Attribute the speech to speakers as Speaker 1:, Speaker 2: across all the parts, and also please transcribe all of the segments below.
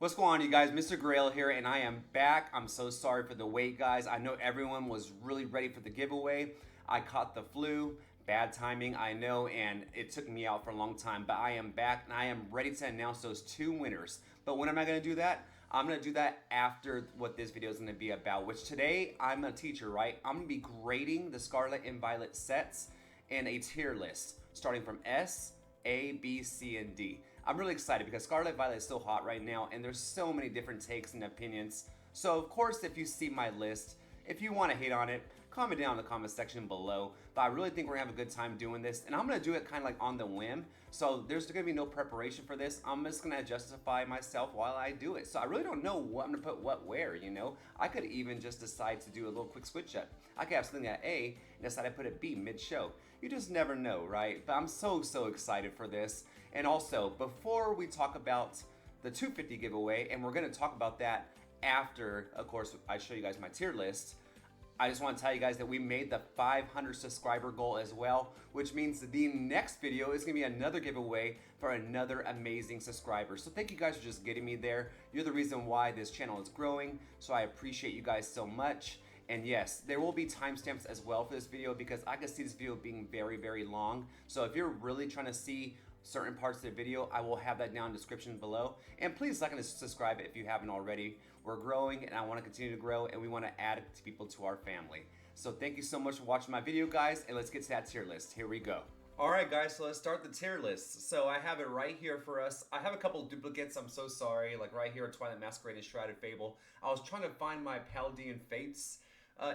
Speaker 1: What's going on, you guys? Mr. Grail here, and I am back. I'm so sorry for the wait, guys. I know everyone was really ready for the giveaway. I caught the flu, bad timing, I know, and it took me out for a long time, but I am back, and I am ready to announce those two winners. But when am I going to do that? I'm going to do that after what this video is going to be about, which today, I'm a teacher, right? I'm going to be grading the Scarlet and Violet sets in a tier list, starting from S, A, B, C, and D. I'm really excited because Scarlet Violet is so hot right now and there's so many different takes and opinions. So of course, if you see my list, if you want to hate on it, comment down in the comment section below. But I really think we're going to have a good time doing this. And I'm going to do it kind of like on the whim. So there's going to be no preparation for this. I'm just going to justify myself while I do it. So I really don't know what I'm going to put what where, you know. I could even just decide to do a little quick switch up. I could have something at A and decide to put it B mid-show. You just never know, right? But I'm so excited for this. And also, before we talk about the 250 giveaway, and we're going to talk about that after, of course, I show you guys my tier list, I just want to tell you guys that we made the 500 subscriber goal as well, which means the next video is going to be another giveaway for another amazing subscriber. So thank you guys for just getting me there. You're the reason why this channel is growing, so I appreciate you guys so much. And yes, there will be timestamps as well for this video because I can see this video being very long. So if you're really trying to see certain parts of the video, I will have that down in the description below. And please like and subscribe if you haven't already. We're growing and I want to continue to grow and we want to add people to our family. So thank you so much for watching my video, guys, and let's get to that tier list. Here we go. Alright guys, so let's start the tier list. So I have it right here for us. I have a couple of duplicates, I'm so sorry. Like right here, Twilight Masquerade and Shrouded Fable. I was trying to find my Paldean Fates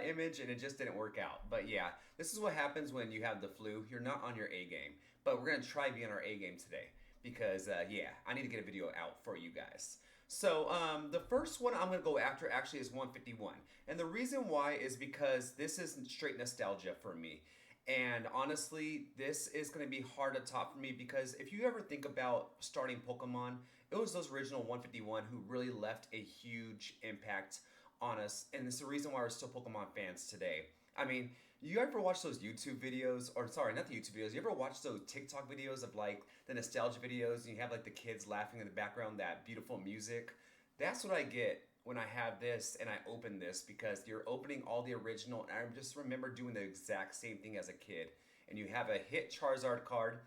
Speaker 1: image and it just didn't work out. But yeah, this is what happens when you have the flu. You're not on your A game. But we're going to try being on our A game today because yeah, I need to get a video out for you guys. So the first one I'm going to go after actually is 151. And the reason why is because this is straight nostalgia for me. And honestly, this is going to be hard to top for me because if you ever think about starting Pokemon, it was those original 151 who really left a huge impact on us, and it's the reason why we're still Pokemon fans today. I mean, you ever watch those YouTube videos, or sorry, not the YouTube videos, you ever watch those TikTok videos of like the nostalgia videos and you have like the kids laughing in the background, that beautiful music? That's what I get when I have this and I open this because you're opening all the original, and I just remember doing the exact same thing as a kid. And you have a hit Charizard card,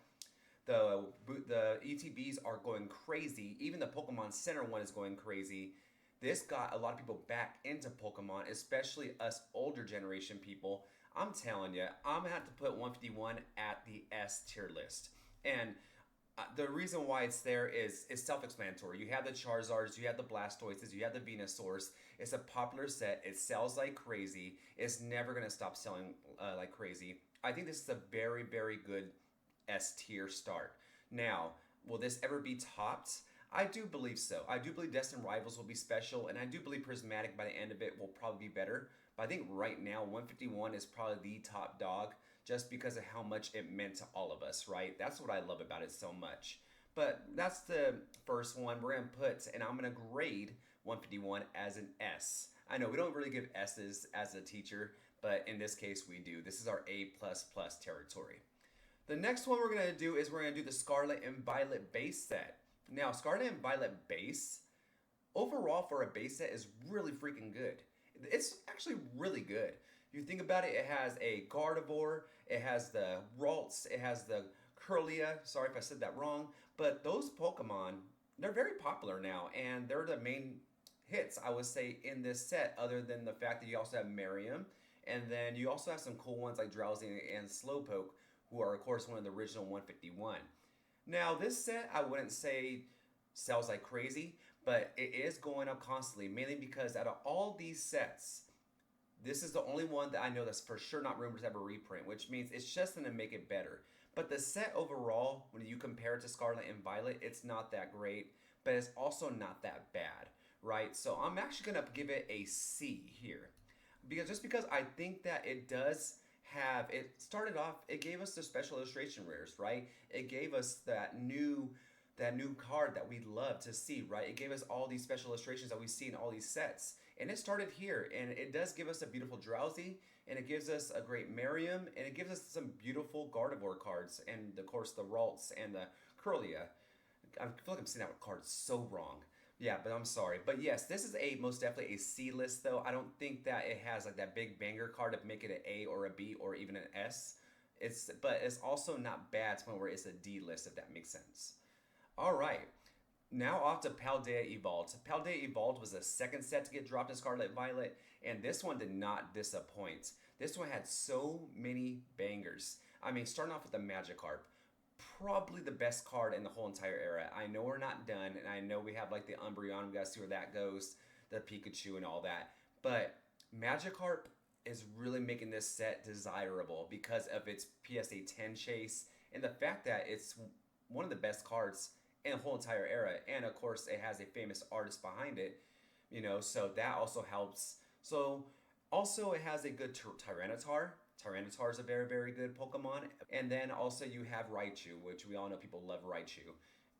Speaker 1: the ETBs are going crazy, even the Pokemon Center one is going crazy. This got a lot of people back into Pokemon, especially us older generation people. I'm telling you, I'm going to have to put 151 at the S tier list. And the reason why it's there is self-explanatory. You have the Charizards, you have the Blastoises, you have the Venusaurs. It's a popular set. It sells like crazy. It's never going to stop selling like crazy. I think this is a very good S tier start. Now, will this ever be topped? I do believe so. I do believe Destined Rivals will be special, and I do believe Prismatic by the end of it will probably be better. But I think right now, 151 is probably the top dog just because of how much it meant to all of us, right? That's what I love about it so much. But that's the first one we're going to put, and I'm going to grade 151 as an S. I know we don't really give S's as a teacher, but in this case we do. This is our A++ territory. The next one we're going to do is we're going to do the Scarlet and Violet base set. Now, Scarlet and Violet base, overall for a base set, is really freaking good. It's actually really good. You think about it, it has a Gardevoir, it has the Ralts, it has the Curlia. Sorry if I said that wrong. But those Pokemon, they're very popular now, and they're the main hits, I would say, in this set, other than the fact that you also have Merriam, and then you also have some cool ones like Drowsy and Slowpoke, who are, of course, one of the original 151. Now, this set, I wouldn't say sells like crazy, but it is going up constantly, mainly because out of all these sets, this is the only one that I know that's for sure not rumored to have a reprint, which means it's just going to make it better. But the set overall, when you compare it to Scarlet and Violet, it's not that great, but it's also not that bad, right? So I'm actually going to give it a C here. Because I think that it does have, it started off, it gave us the special illustration rares, right? It gave us that new card that we love to see, right? It gave us all these special illustrations that we see in all these sets. And it started here, and it does give us a beautiful Drowsy, and it gives us a great Merriam, and it gives us some beautiful Gardevoir cards, and of course the Ralts and the Curlia. I feel like I'm saying that card so wrong. Yeah, but I'm sorry. But yes, this is a most definitely a C list though. I don't think that it has like that big banger card to make it an A or a B or even an S. But it's also not bad to the point where it's a D list if that makes sense. All right. Now off to Paldea Evolved. Paldea Evolved was the second set to get dropped in Scarlet Violet, and this one did not disappoint. This one had so many bangers. I mean, starting off with the Magikarp, probably the best card in the whole entire era. I know we're not done, and I know we have like the Umbreon, we gotta see where that goes, the Pikachu and all that. But Magikarp is really making this set desirable because of its PSA 10 chase and the fact that it's one of the best cards in the whole entire era. And of course, it has a famous artist behind it, so that also helps. So also, it has a good Tyranitar. Tyranitar is a very, very good Pokemon. And then also you have Raichu, which we all know people love Raichu.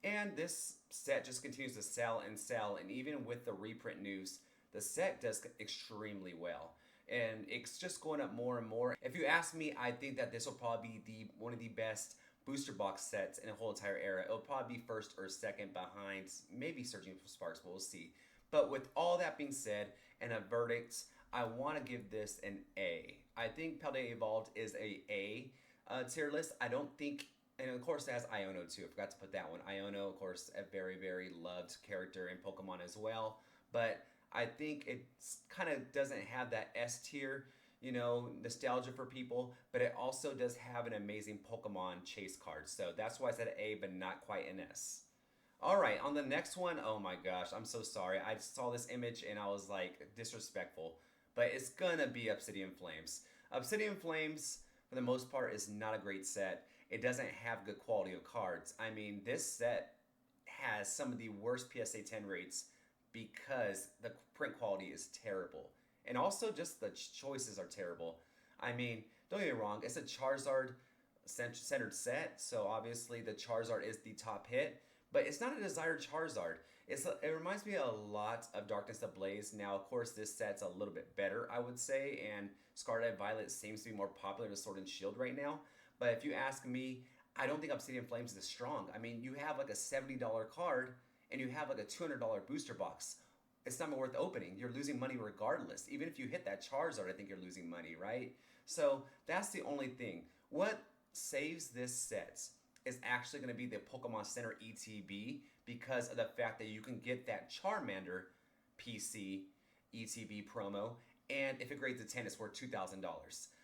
Speaker 1: And this set just continues to sell and sell. And even with the reprint news, the set does extremely well. And it's just going up more and more. If you ask me, I think that this will probably be one of the best booster box sets in the whole entire era. It'll probably be first or second behind maybe Searching for Sparks, but we'll see. But with all that being said, and a verdict, I want to give this an A. I think Paldea Evolved is a tier list. I don't think, and of course it has Iono too. I forgot to put that one. Iono, of course, a very, very loved character in Pokemon as well. But I think it kind of doesn't have that S tier, nostalgia for people, but it also does have an amazing Pokemon chase card. So that's why I said A, but not quite an S. All right, on the next one, oh my gosh, I'm so sorry. I saw this image and I was like disrespectful, but it's gonna be Obsidian Flames. Obsidian Flames, for the most part, is not a great set. It doesn't have good quality of cards. I mean, this set has some of the worst PSA 10 rates because the print quality is terrible. And also just the choices are terrible. I mean, don't get me wrong, it's a Charizard centered set, so obviously the Charizard is the top hit, but it's not a desired Charizard. It reminds me a lot of Darkness Ablaze. Now, of course, this set's a little bit better, I would say, and Scarlet Violet seems to be more popular than Sword and Shield right now. But if you ask me, I don't think Obsidian Flames is strong. I mean, you have like a $70 card, and you have like a $200 booster box. It's not worth opening. You're losing money regardless. Even if you hit that Charizard, I think you're losing money, right? So that's the only thing. What saves this set is actually going to be the Pokemon Center ETB because of the fact that you can get that Charmander PC ETB promo, and if it grades a 10, it's worth $2,000.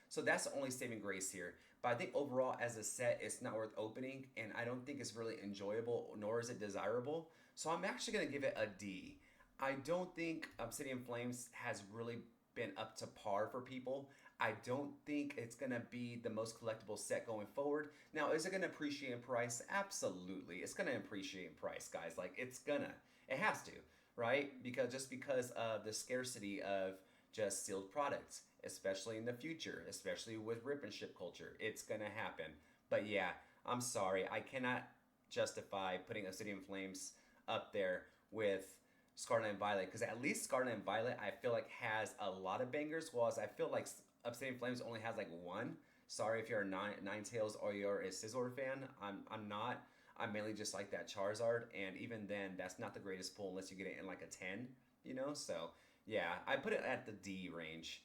Speaker 1: So that's the only saving grace here. But I think overall, as a set, it's not worth opening, and I don't think it's really enjoyable, nor is it desirable. So I'm actually going to give it a D. I don't think Obsidian Flames has really been up to par for people. I don't think it's going to be the most collectible set going forward. Now, is it going to appreciate in price? Absolutely. It's going to appreciate in price, guys. Like, it's gonna. It has to, right? Because of the scarcity of just sealed products, especially in the future, especially with rip and ship culture. It's going to happen. But yeah, I'm sorry. I cannot justify putting Obsidian Flames up there with Scarlet and Violet, because at least Scarlet and Violet I feel like has a lot of bangers, whereas I feel like Obsidian Flames only has like one. Sorry if you're a Ninetales or you're a Scizor fan. I'm not. I mainly just like that Charizard, and even then, that's not the greatest pull unless you get it in like a 10, So yeah, I put it at the D range.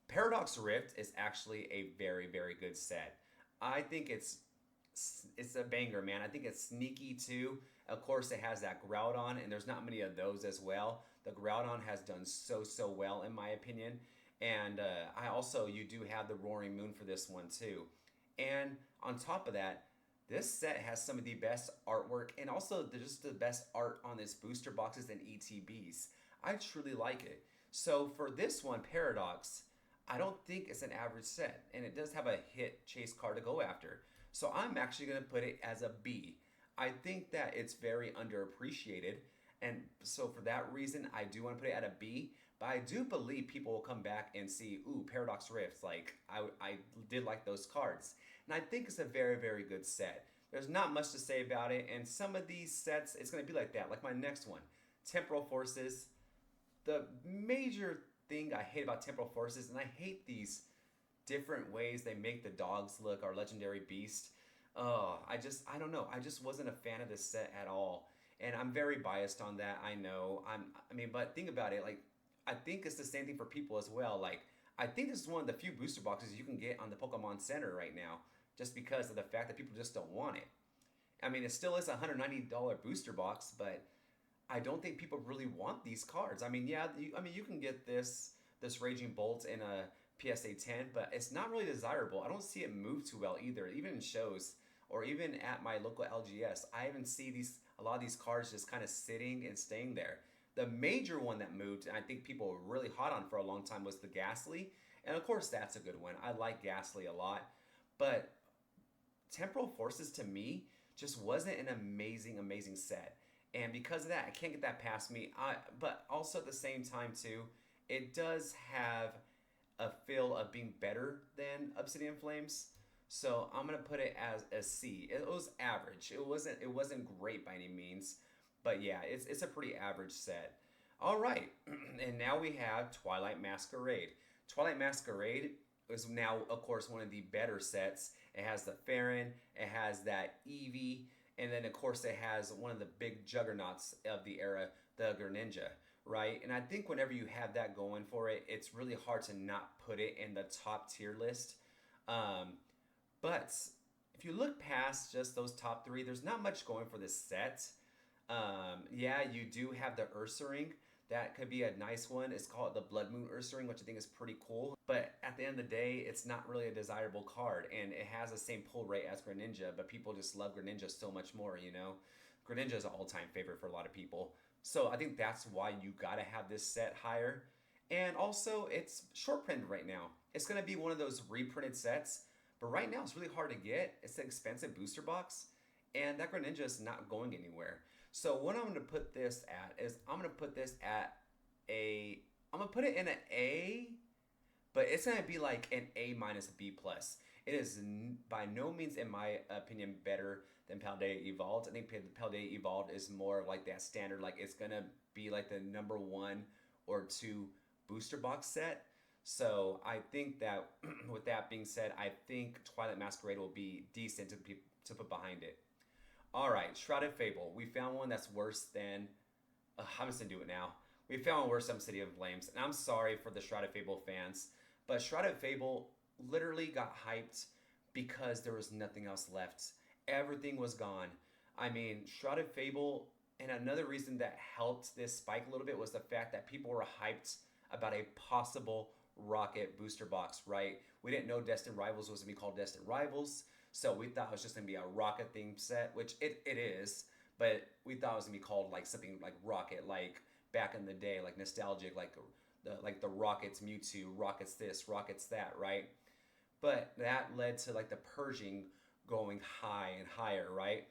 Speaker 1: Paradox Rift is actually a very, very good set. I think it's a banger, man. I think it's sneaky too. Of course, it has that Groudon, and there's not many of those as well. The Groudon has done so well, in my opinion. And you do have the Roaring Moon for this one too. And on top of that, this set has some of the best artwork, and also just the best art on its booster boxes and ETBs. I truly like it. So for this one, Paradox, I don't think it's an average set, and it does have a hit chase card to go after. So I'm actually going to put it as a B. I think that it's very underappreciated, and so for that reason, I do want to put it at a B. But I do believe people will come back and see, ooh, Paradox Rifts. Like, I did like those cards. And I think it's a very, very good set. There's not much to say about it, and some of these sets, it's going to be like that. Like my next one, Temporal Forces. The major thing I hate about Temporal Forces, and I hate these different ways they make the dogs look, our legendary beast. I don't know. I just wasn't a fan of this set at all. And I'm very biased on that. I know. I mean, but think about it. Like, I think it's the same thing for people as well. Like, I think this is one of the few booster boxes you can get on the Pokemon Center right now, just because of the fact that people just don't want it. I mean, it still is a $190 booster box, but I don't think people really want these cards. I mean, yeah, you can get this Raging Bolt in a PSA 10, but it's not really desirable. I don't see it move too well either, even in shows or even at my local LGS. I even see a lot of these cards just kind of sitting and staying there. The major one that moved, and I think people were really hot on for a long time, was the Ghastly. And of course, that's a good one. I like Ghastly a lot. But Temporal Forces to me just wasn't an amazing set. And because of that, I can't get that past me. But also at the same time too, it does have a feel of being better than Obsidian Flames. So I'm gonna put it as a C. It was average. It wasn't great by any means, but yeah, it's a pretty average set. All right, and now we have Twilight Masquerade. Twilight Masquerade is now, of course, one of the better sets. It has the Farron, it has that Eevee, and then of course it has one of the big juggernauts of the era, the Greninja, right? And I think whenever you have that going for it, it's really hard to not put it in the top tier list. But if you look past just those top three, there's not much going for this set. Yeah, you do have the Ursaring. That could be a nice one. It's called the Blood Moon Ursaring, which I think is pretty cool. But at the end of the day, it's not really a desirable card. And it has the same pull rate as Greninja, but people just love Greninja so much more, you know? Greninja is an all-time favorite for a lot of people. So I think that's why you gotta have this set higher. And also, it's short printed right now. It's gonna be one of those reprinted sets, but right now it's really hard to get. It's an expensive booster box, and that Greninja is not going anywhere. So what I'm gonna put this at is I'm gonna put this at I'm gonna put it in an A, but it's gonna be like an A minus B plus. It is by no means, in my opinion, better than Paldea Evolved. I think Paldea Evolved is more like that standard, like it's gonna be like the number 1 or 2 booster box set. So I think that with that being said, I think Twilight Masquerade will be decent to put behind it. All right, Shrouded Fable. We found one that's worse than. I'm just gonna do it now. We found one worse than Obsidian Flames, and I'm sorry for the Shrouded Fable fans, but Shrouded Fable literally got hyped because there was nothing else left. Everything was gone. I mean, Shrouded Fable, and another reason that helped this spike a little bit was the fact that people were hyped about a possible Rocket booster box, right? We didn't know Destined Rivals was gonna be called Destined Rivals. So we thought it was just gonna be a Rocket themed set, which it is, but we thought it was gonna be called like something like Rocket, like back in the day, like nostalgic, like the Rockets Mewtwo, Rockets this, Rockets that, right? But that led to like the Pershing going high and higher, right?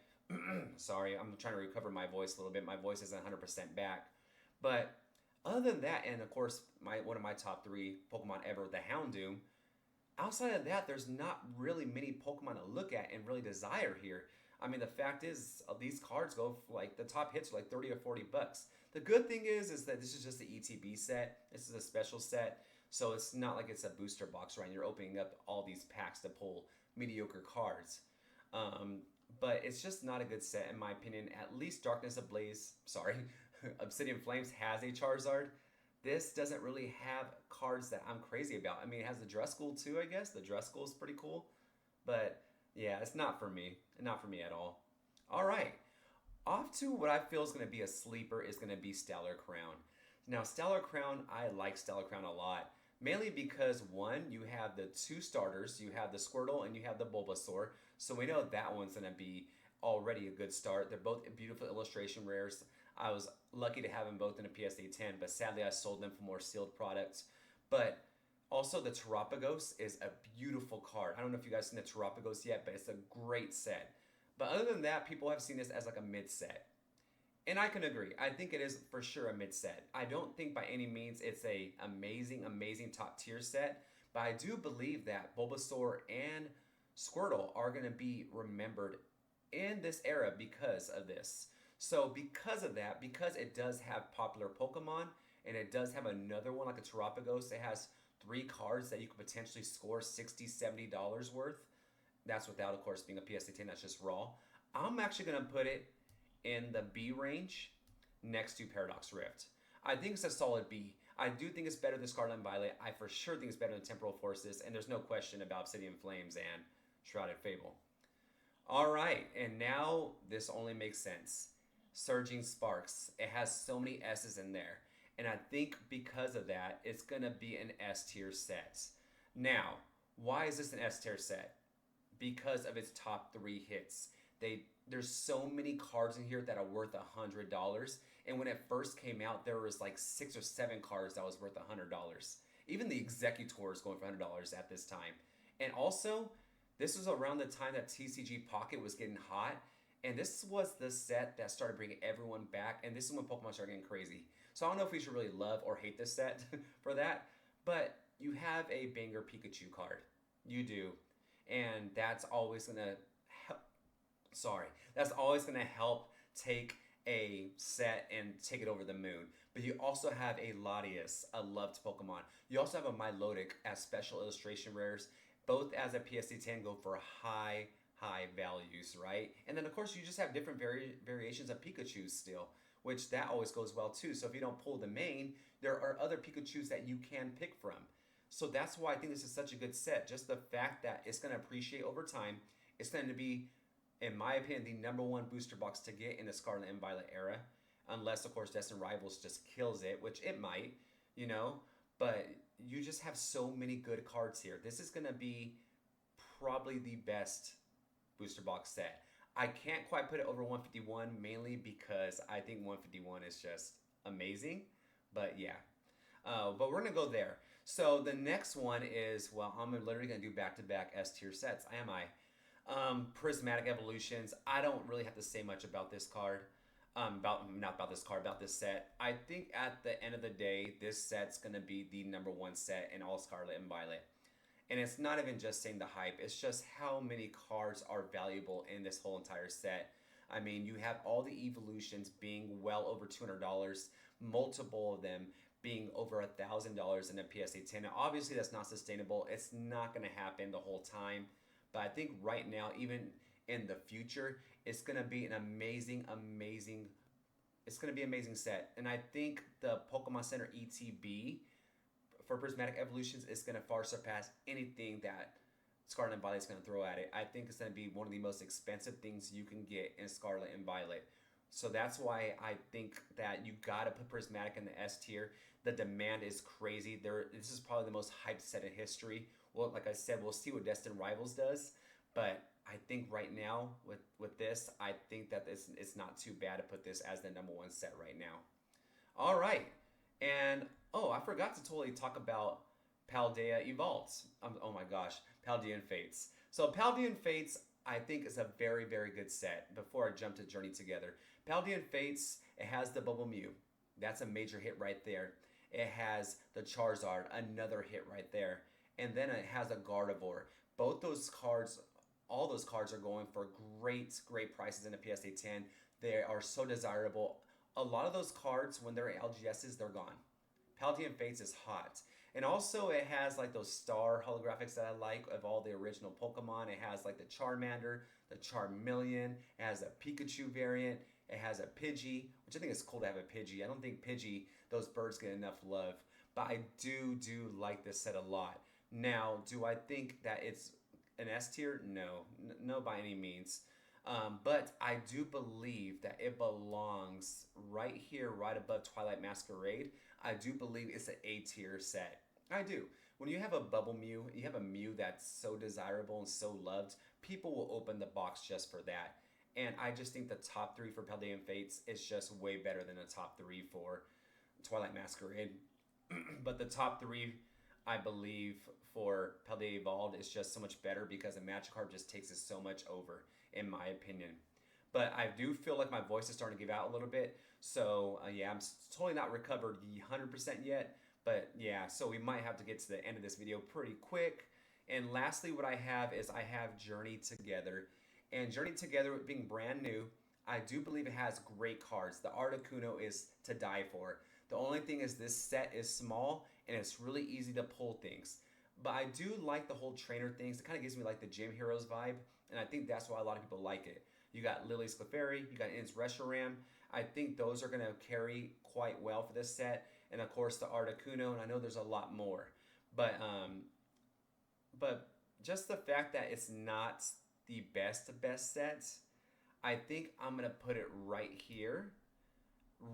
Speaker 1: Sorry, I'm trying to recover my voice a little bit. My voice isn't 100% back. But other than that, and of course, one of my top 3 Pokemon ever, the Houndoom. Outside of that, there's not really many Pokemon to look at and really desire here. I mean, the fact is, these cards go for like, the top hits are like 30 or 40 bucks. The good thing is that this is just the ETB set. This is a special set. So it's not like it's a booster box, right? You're opening up all these packs to pull mediocre cards. But it's just not a good set in my opinion. At least Darkness Ablaze, sorry, Obsidian Flames has a Charizard. This doesn't really have cards that I'm crazy about. I mean, it has the Dreskel too, I guess. The Dreskel is pretty cool. But yeah, it's not for me. Not for me at all. All right. Off to what I feel is going to be a sleeper is going to be Stellar Crown. Now, Stellar Crown, I like Stellar Crown a lot. Mainly because, one, you have the 2 starters. You have the Squirtle and you have the Bulbasaur. So we know that one's going to be already a good start. They're both beautiful illustration rares. I was lucky to have them both in a PSA 10, but sadly I sold them for more sealed products. But also the Terapagos is a beautiful card. I don't know if you guys seen the Terapagos yet, but it's a great set. But other than that, people have seen this as like a mid set. And I can agree. I think it is for sure a mid set. I don't think by any means it's a amazing top tier set, but I do believe that Bulbasaur and Squirtle are going to be remembered in this era because of this. So because of that, because it does have popular Pokemon, and it does have another one like a Terapagos, it has 3 cards that you could potentially score $60, $70 worth. That's without, of course, being a PSA 10, that's just raw. I'm actually going to put it in the B range next to Paradox Rift. I think it's a solid B. I do think it's better than Scarlet and Violet. I for sure think it's better than Temporal Forces, and there's no question about Obsidian Flames and Shrouded Fable. All right, and now this only makes sense. Surging Sparks. It has so many S's in there, and I think because of that, it's gonna be an S tier set. Now, why is this an S tier set? Because of its top 3 hits. There's so many cards in here that are worth $100. And when it first came out, there was like 6 or 7 cards that was worth $100. Even the Executor is going for $100 at this time. And also, this was around the time that TCG Pocket was getting hot. And this was the set that started bringing everyone back. And this is when Pokemon started getting crazy. So I don't know if we should really love or hate this set for that. But you have a banger Pikachu card. You do. And that's always going to help. That's always going to help take a set and take it over the moon. But you also have a Latias, a loved Pokemon. You also have a Milotic as special illustration rares. Both as a PSD 10 go for high values, right? And then of course you just have different variations of Pikachus still, which that always goes well too. So if you don't pull the main, there are other Pikachus that you can pick from. So that's why I think this is such a good set. Just the fact that it's going to appreciate over time. It's going to be, in my opinion, the #1 booster box to get in the Scarlet and Violet era. Unless, of course, Destined Rivals just kills it, which it might, you know. But you just have so many good cards here. This is going to be probably the best booster box set. I can't quite put it over 151, mainly because I think 151 is just amazing. But yeah. But we're going to go there. So the next one is, well, I'm literally going to do back-to-back S-tier sets. Am I? Prismatic Evolutions. I don't really have to say much about this card. About this set. I think at the end of the day, this set's going to be the #1 set in all Scarlet and Violet. And it's not even just saying the hype. It's just how many cards are valuable in this whole entire set. I mean, you have all the evolutions being well over $200. Multiple of them being over $1,000 in a PSA 10. Now, obviously, that's not sustainable. It's not going to happen the whole time. But I think right now, even in the future, it's going to be an amazing set. And I think the Pokemon Center ETB for Prismatic Evolutions is going to far surpass anything that Scarlet and Violet is going to throw at it. I think it's going to be one of the most expensive things you can get in Scarlet and Violet. So that's why I think that you got to put Prismatic in the S tier. The demand is crazy. This is probably the most hyped set in history. Well, like I said, we'll see what Destined Rivals does. But I think right now with this, I think that it's not too bad to put this as the #1 set right now. All right. And, oh, I forgot to totally talk about Paldea Evolved. Oh my gosh, Paldean Fates. So Paldean Fates, I think, is a very, very good set. Before I jump to Journey Together, Paldean Fates, it has the Bubble Mew. That's a major hit right there. It has the Charizard, another hit right there. And then it has a Gardevoir. Both those cards, all those cards are going for great prices in the PSA 10. They are so desirable. A lot of those cards, when they're LGSs, they're gone. Paldean Fates is hot. And also it has like those star holographics that I like of all the original Pokemon. It has like the Charmander, the Charmeleon. It has a Pikachu variant. It has a Pidgey, which I think is cool to have a Pidgey. I don't think Pidgey, those birds get enough love. But I do like this set a lot. Now, do I think that it's an S tier? No, by any means. But I do believe that it belongs right here, right above Twilight Masquerade. I do believe it's an A tier set. I do. When you have a Bubble Mew, you have a Mew that's so desirable and so loved, people will open the box just for that. And I just think the top 3 for Paldean Fates is just way better than the top 3 for Twilight Masquerade. But the top 3, I believe, for Paldea Evolved is just so much better because the Magikarp just takes it so much over, in my opinion. But I do feel like my voice is starting to give out a little bit. So, yeah, I'm totally not recovered 100% yet. But, yeah, so we might have to get to the end of this video pretty quick. And lastly, what I have is I have Journey Together. And Journey Together, being brand new, I do believe it has great cards. The Articuno is to die for. The only thing is this set is small and it's really easy to pull things. But I do like the whole trainer things. It kind of gives me like the Gym Heroes vibe. And I think that's why a lot of people like it. You got Lily's Clefairy, you got In's Reshiram. I think those are going to carry quite well for this set. And of course the Articuno, and I know there's a lot more. But just the fact that it's not the best set, I think I'm going to put it right here,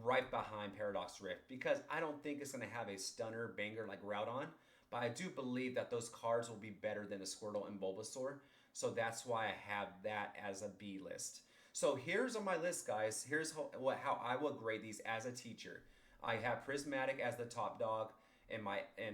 Speaker 1: right behind Paradox Rift, because I don't think it's going to have a stunner banger like Groudon, but I do believe that those cards will be better than a Squirtle and Bulbasaur, so that's why I have that as a B list. So here's on my list, guys. Here's how I will grade these as a teacher. I have Prismatic as the top dog, and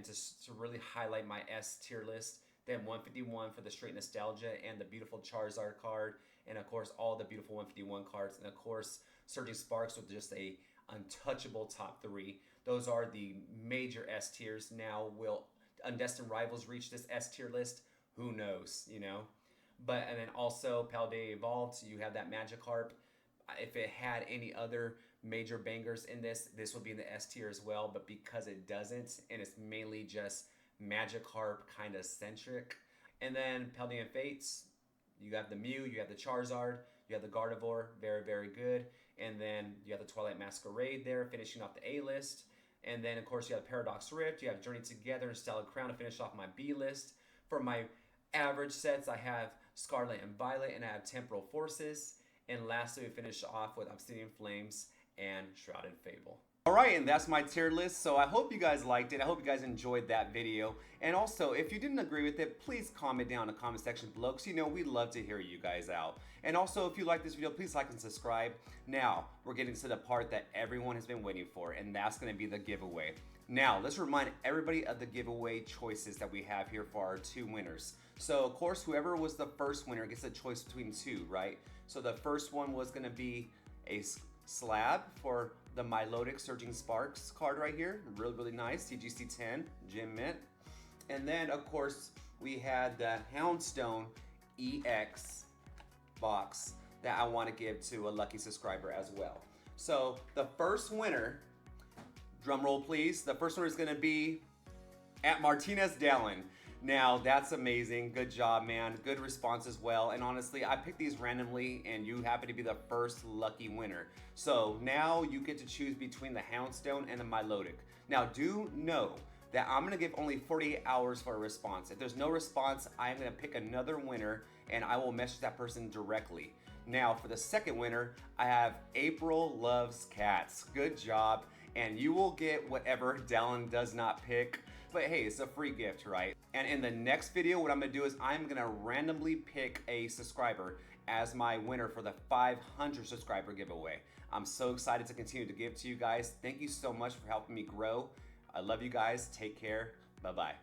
Speaker 1: to really highlight my S tier list. Then 151 for the straight nostalgia and the beautiful Charizard card, and of course all the beautiful 151 cards, and of course Surging Sparks with just a untouchable top 3. Those are the major S tiers. Now, will Undestined Rivals reach this S tier list? Who knows, you know? But, and then also Paldea Evolved, you have that Magikarp. If it had any other major bangers in this would be in the S tier as well, but because it doesn't, and it's mainly just Magikarp kind of centric. And then Paldean Fates, you have the Mew, you have the Charizard, you have the Gardevoir, very, very good. And then you have the Twilight Masquerade there, finishing off the A list. And then, of course, you have Paradox Rift, you have Journey Together and Stellar Crown to finish off my B list. For my average sets, I have Scarlet and Violet, and I have Temporal Forces. And lastly, we finish off with Obsidian Flames and Shrouded Fable. Alright, and that's my tier list, so I hope you guys liked it. I hope you guys enjoyed that video. And also, if you didn't agree with it, please comment down in the comment section below, because you know we love to hear you guys out. And also, if you like this video, please like and subscribe. Now, we're getting to the part that everyone has been waiting for, and that's going to be the giveaway. Now, let's remind everybody of the giveaway choices that we have here for our 2 winners. So, of course, whoever was the first winner gets a choice between 2, right? So the first one was going to be a slab for the Milotic Surging Sparks card right here. Really, really nice. TGC 10, Gem Mint. And then, of course, we had the Houndstone EX box that I want to give to a lucky subscriber as well. So the first winner, drum roll please, the first winner is going to be at Martinez Dallin. Now, that's amazing. Good job, man. Good response as well. And honestly, I picked these randomly, and you happen to be the first lucky winner. So now you get to choose between the Houndstone and the Milotic. Now, do know that I'm going to give only 48 hours for a response. If there's no response, I'm going to pick another winner, and I will message that person directly. Now, for the second winner, I have April Loves Cats. Good job. And you will get whatever Dallin does not pick. But hey, it's a free gift, right? And in the next video, what I'm gonna do is I'm gonna randomly pick a subscriber as my winner for the 500 subscriber giveaway. I'm so excited to continue to give to you guys. Thank you so much for helping me grow. I love you guys. Take care. Bye-bye.